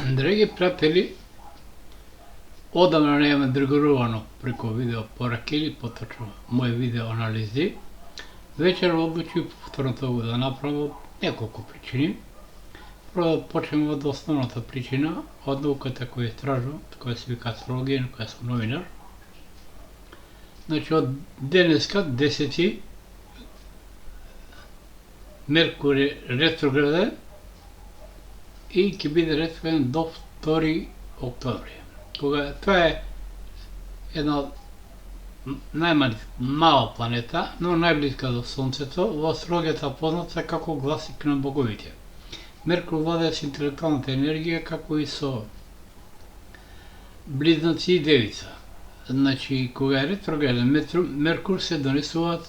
Драги приятели, одамна не е дрегорувано преко видео пораки или поточно мои видео анализи. Вечер одлучив повторно тоа да направам неколку причини. Прво да почнем од основната причина, од науката која истражувам, која се вика астрологија, која сум новинар. Значи, од денеска, 10. Меркур е ретрограден и ќе биде ретрограден до 2 октомври. Кога тоа е една мала планета, но најблиска до Сонцето, во астрологијата позната како гласник на боговите. Меркур владее со интелектуалната енергија, како и со Близнаци и Девица. Значи, кога е ретрограден Меркур, се донесуваат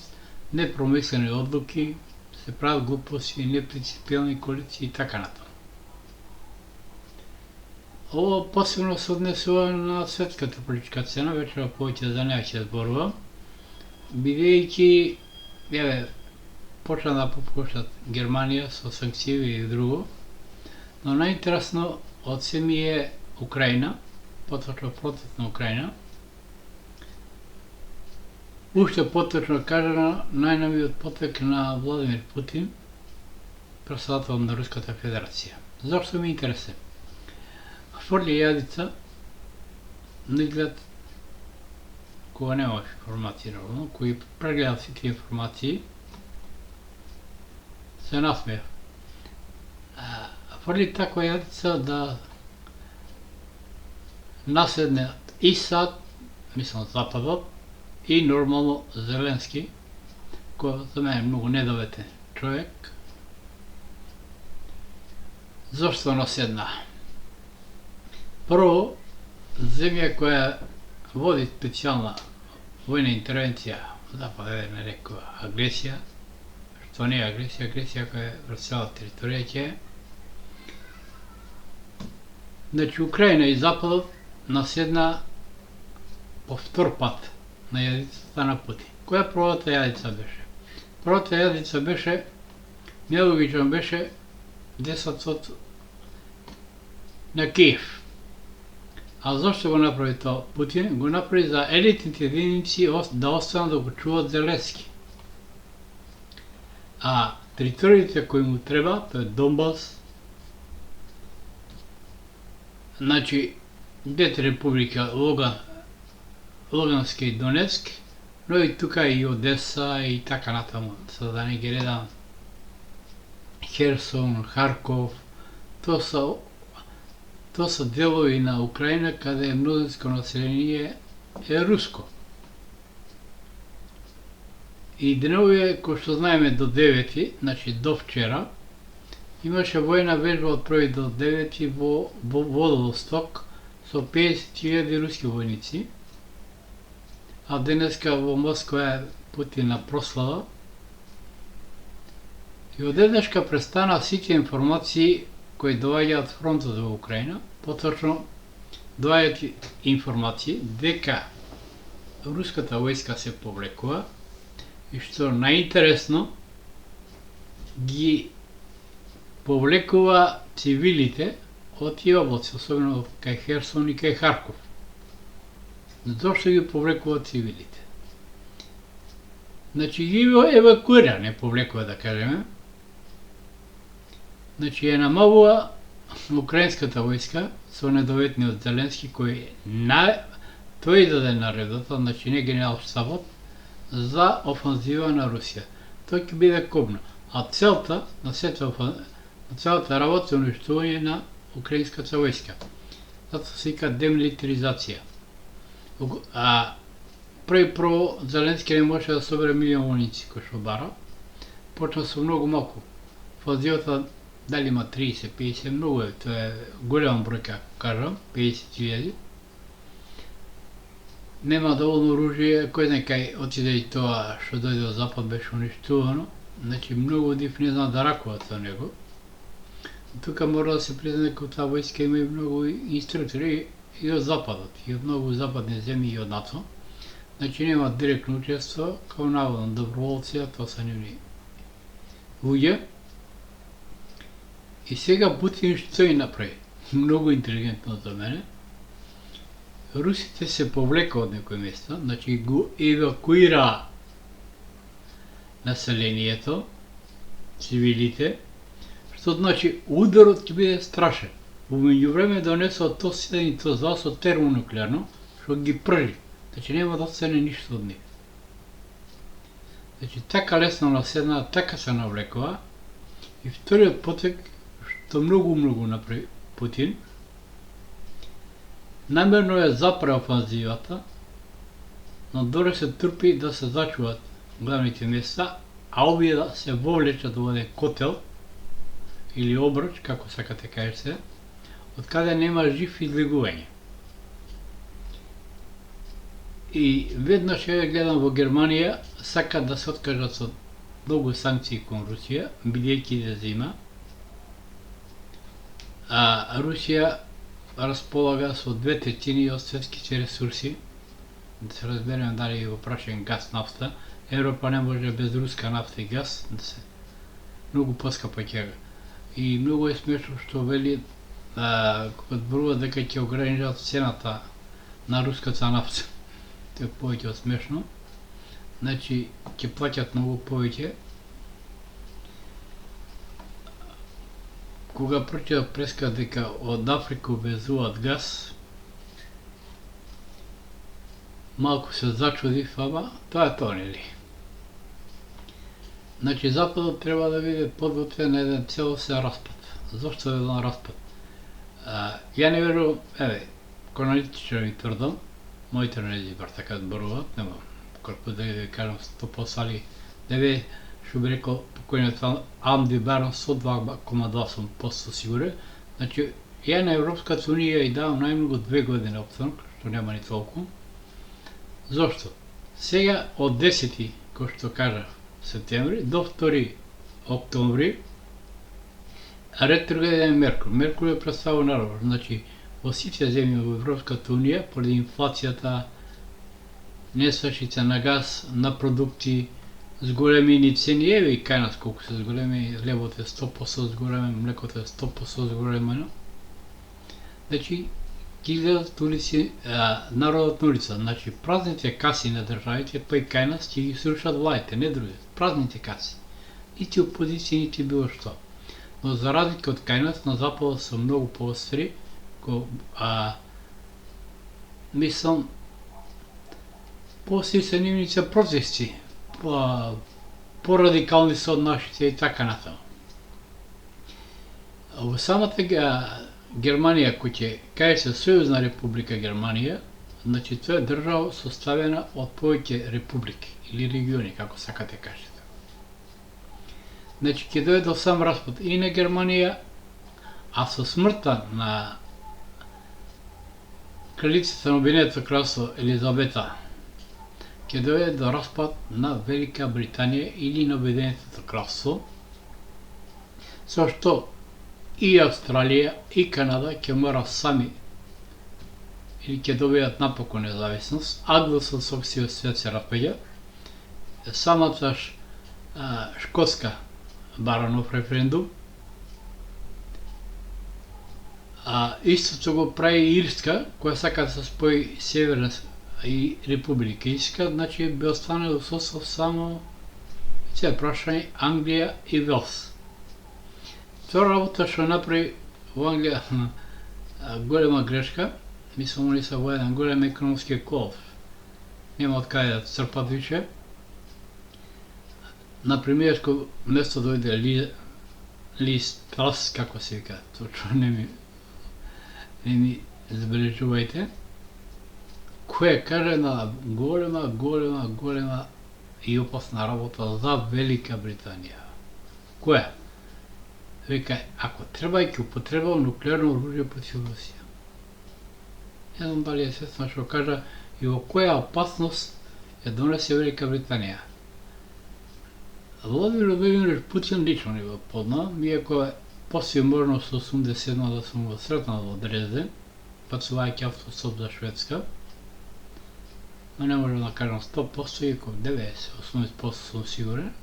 непромислени одлуки, се прават глупости, непринципиални коалиции и така натаму. Ово посебно се однесува на светската политичка сцена, вечера повеќе за неја ќе зборувам, бидејќи почна да попушат Германија со санкции и друго, но најинтересно од се ми е Украина, поточно против на Украина. Уште поточно кажано, најновиот потек на Владимир Путин, председател на Руската Федерација. Зошто ми е интересен? Фрли јадица, на изглед, кога немаш информации, нормално, кој прегледал сите информации, се насмеев. Фрли таква јадица да наседне и САД, мислам Западот, и нормално Зеленски, кој за мене е многу недоветен човек. Зошто наседна? Прво, земја која води специјална војна интервенција, Запад е нарекува агресија, што не е агресија, агресија која е врз цела територија ќе е. Значи, Украина и Западот наседна по втор пат на јадицата на Путин. Која првата јадица беше? Првата јадица беше, нелогично беше, десатот на Киев. А зашто го направи тоа Путин? Го направи за елитните единици да останат да го чуват Зеленски. А териториите кои му треба, тоа е Донбас, значи, двете република Лугански и Донецк, но и тука и Одеса и така натаму, за да не ги редам, Херсон, Харков, тоа се делови на Украина каде мнозинско население е руско. И деновие, кој што знаеме до 9, значи до вчера, имаше војна вежба од 1 до 9 во Владивосток со 50.000 руски војници, а денеска во Москва е Путина прослава. И одеднашка престана сите информации кои доаѓаат од фронтот во Украина, поточно доаѓаат информации дека руската војска се повлекува и што најинтересно ги повлекува цивилите од тие области, особено кај Херсон и кај Харков. Зошто ги повлекува цивилите? Значи ги евакуира, не повлекува да кажеме. Значи ја намалува украинската војска со недоветниот Зеленски кој тој даде наредата, значи не генерал штабот, за офанзива на Русија. Тој ќе биде кобна. А целта на целата работа е уништување на украинската војска. Затоа се вика демилитаризација. А прво Зеленски не може да собере 1.000.000 војници кој што бара. Почна со многу малку. Фазијата дали има 30-50, многу е, тоа е голема бројка, кажам, 50.000. Нема доволно оружје, кој знае кај отиде и тоа што дојде од Запад беше уништувано, значи многу див не знаа да ракуваат со него. Тука мора да се призна дека таа војска има и многу инструктори и од Западот, и од многу западни земји и од НАТО. Значи нема директно учество, као наводно доброволци, а тоа се нивни луѓе. И сега Путин што и направи? много интелигентно за мене. Русите се повлека от некои места, значи го евакуира населението, цивилите, што значи ударот ќе биде страшен. Во меѓувреме донесоа то 7 и то 2 со термонуклеарно, што ги пржи, значи нема да остане ништо од нив. Значи така лесно наседнаа, така се навлекува. И вториот потек, што многу направи Путин, намерно ја запре офанзивата, но дори се трпи да се зачуваат главните места, а овие да се вовлечат во еден котел или обруч, како сакате кажете се, од каде нема жив излегување. И веднаш ја гледам во Германија, сакат да се откажат од многу санкции кон Русија, бидејќи да зима, а Русија располага со 2/3 од светските ресурси, да се разбереме дали го прашен газ, нафта. Европа не може без руска нафта и газ, да се многу поскапа ќе. И многу е смешно што вели кога зборува дека ќе ограничат цената на руската нафта. Тоа е повеќе од смешно. Значи ќе плаќат многу повеќе. Кога прочитав преска дека од Африка увезуваат газ, малку се зачудив, ама тоа е тоа, нели? Значи Западот треба да биде подготвен на еден целосен распад. Зошто е еден распад? Ја не верувам, кој аналитичар ви тврдам, моите анализи бар така зборуваат, нема колку да ви кажам 100%, али да ви што би рекол покојниот Амди Барон со 2,2% сигурен. Значи, ја на Европската Унија и давам најмногу 2 години оптанок, што нема ни толку. Зошто? Сега од 10, кој што кажа, септември до 2 октомври ретрограден Меркур. Меркур е представува наравно, значи во сите земји во Европската Унија, поради инфлацијата, несвршица на газ, на продукти, зголемени цени, еве и кај нас колку се зголеми, лебот е 100% зголемен, млекото е 100% зголемено. Значи, ги гледат улици, народот на улица, значи празните каси на државите, па и кај нас ќе ги срушат владите, не други, празните каси. Нити опозиција, нити било што. Но за разлика од кај нас, на Западот се многу поостри, мислам, поостри се нивните протести, порадикални се од нашите и така натаму. Во самата Германија, кој ќе кај се Сојузна република Германија, значи тоа е држава составена од повеќе републики или региони, како сакате кажете. Значи ќе дојде до сам распад и на Германија, а со смртта на кралицата на Обединетото кралство Елизабета ќе дојде до распад на Велика Британија или на Обединетото кралство, со што и Австралија и Канада ќе мора сами или ќе добијат напокон независност, англосаксонскиот свет се распаѓа, самата Шкотска бара нов референдум, истото го прави Ирска, која сака да се спои Северна и Република Ирска, значи би останало состав само се прашање Англија и Велс. Тоа работа што направи во Англија голема грешка, мислам они се во еден голем економски колапс. Нема од каде да црпат више. На премиерско место дојде Лиз Трас, како се вика, точно не ми забележувајте, која каже на голема и опасна работа за Велика Британија. Која? Века, ако треба, ќе употребал нуклеарно оружје против Русија. Не знам дали е свесна што кажа и во која опасност ја донесе Велика Британија. Владимир Владимирович Путин лично не го познавам, иако постои можност со 87 да сум го сретнал во Дрезден, патувајќи автостоп за Шведска, но не можам да кажам 100%, иако 90-80% сум сигурен,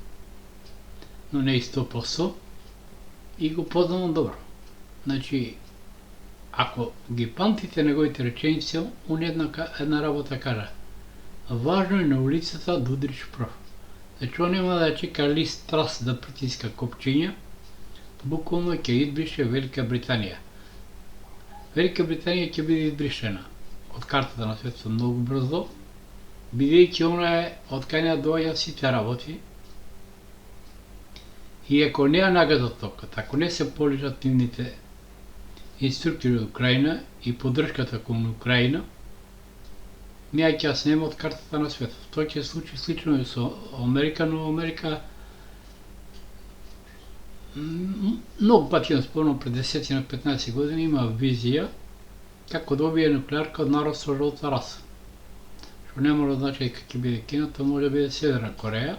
но не и 100%, и го познавам добро. Значи, ако ги памтите неговите реченици, он една работа кажа. Важно е на улицата да удриш прав. Значи он нема да чека лист трас да притиска копчиња, буквално ќе избрише Велика Британија. Велика Британија ќе биде избришена од картата на светот многу брзо, бидејќи она е од кај неа доаѓа сите работи. И ако не ја нагадат токата, ако не се полижат нивните инструктори од Украина и поддршката кон Украина, неа ќе ја снема од картата на светот. Тоа ќе се случи слично и со Америка, но Америка многу пати ја спомнам пред 10 на 15 години има визија како добие нуклеарка од народ со жолта раса. Што не мора да значи дека ќе биде Кина, тоа може да биде Северна Кореја.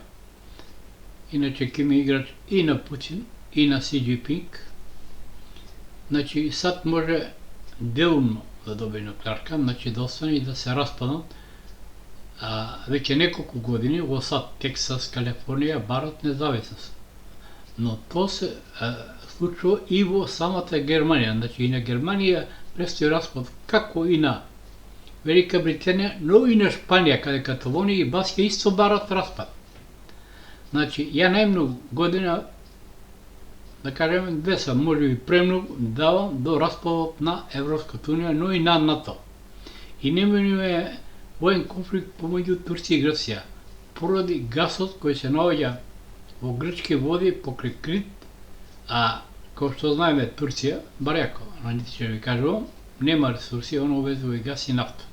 Иначе ќе има играч и на Путин, и на Си Џинпинг. Значи сад може делумно да добие нуклеарка, значи да остане и да се распаднат. Веќе неколку години во САД, Тексас, Калифорнија барат независност. Но тоа се случува и во самата Германија. Значи и на Германија престои распад како и на Велика Британија, но и на Шпанија, каде Каталонија и Баскија исто барат распад. Значи, ја најмногу година, да кажеме, 200, може би премногу, давам до распадот на Европската унија, но и на НАТО. И немаме воен конфликт помеѓу Турција и Грција, поради гасот кој се наоѓа во грчки води покрај Крит, кој што знаеме Турција, бар јако, аналитички ви кажувам, нема ресурси, она увезува и газ и нафта.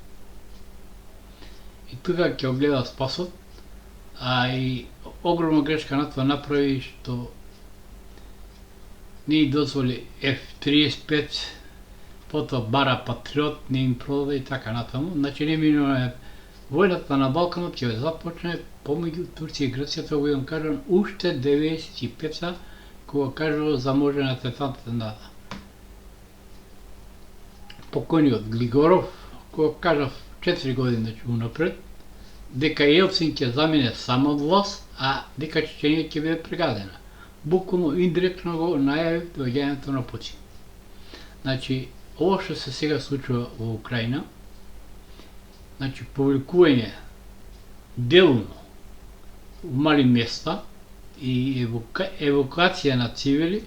И тука ќе огледа спасот, и огромна грешка на тоа направи што не дозволи F-35, потоа бара Патриот, не им продаде и така натаму. Значи неминуемо војната на Балканот ќе започне помеѓу Турција и Грција, тоа го имам кажан уште 95-та, кога кажува за можената атентат покојниот Глигоров, кога кажав 4 години унапред, дека Елцин ќе замине само од власт, а дека Чеченија ќе биде прегазена. Буквално индиректно го најави доаѓањето на Путин. Значи, ова што се сега случува во Украина, значи повлекување делумно у мали места и евокација на цивили,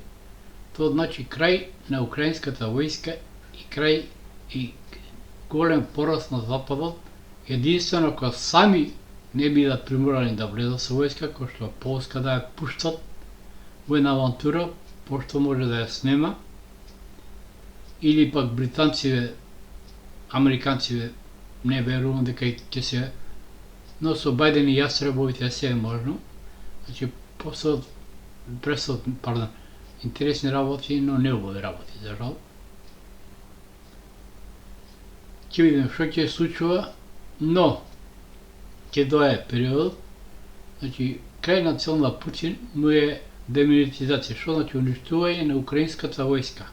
тоа значи крај на украинската војска и крај и голем пораст на Западот, единствено кога сами не бидат приморани да влезат со војска, кој што Полска да ја пуштат во една авантура, пошто може да ја снема, или пак британциве, американциве, не верувам дека ќе се, но со Бајден и Јастребовите се е можно. Значи, пресот, интересни работи, но неубави работи, за жал. Ќе видим што ќе се случува, но ќе дое период, значи крајна цел на Путин му е демилитаризација, што значи уништување на украинската војска.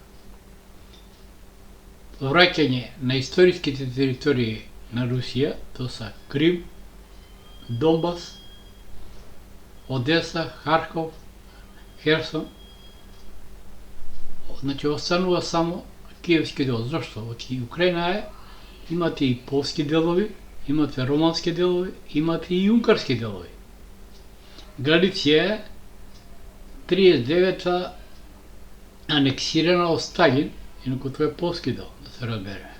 Враќање на историските територии на Русија, тоа са Крим, Донбас, Одеса, Харков, Херсон. Значи останува само киевски дел. Зошто? Оти Украина имате и полски делови, имате романски делови, имате и јункарски делови. Галиција е 39-та анексирана од Сталин, инаку тоа е полски дел, да се разбере.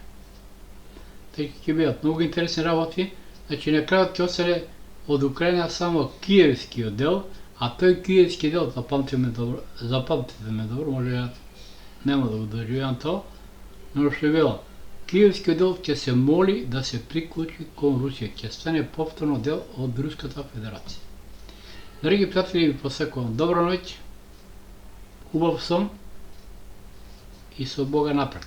Така ќе бидат многу интересни работи. Значи на крајот ќе остане од Украина само киевскиот дел, а тој киевски дел, запамтите ме добро, може нема да го доживеам тоа, но што велам, киевскиот дел ќе се моли да се приклучи кон Русија, ќе стане повторно дел од Руската Федерација. Драги пријатели, ви посакувам добра ноќ, убав сон и со Бога напред.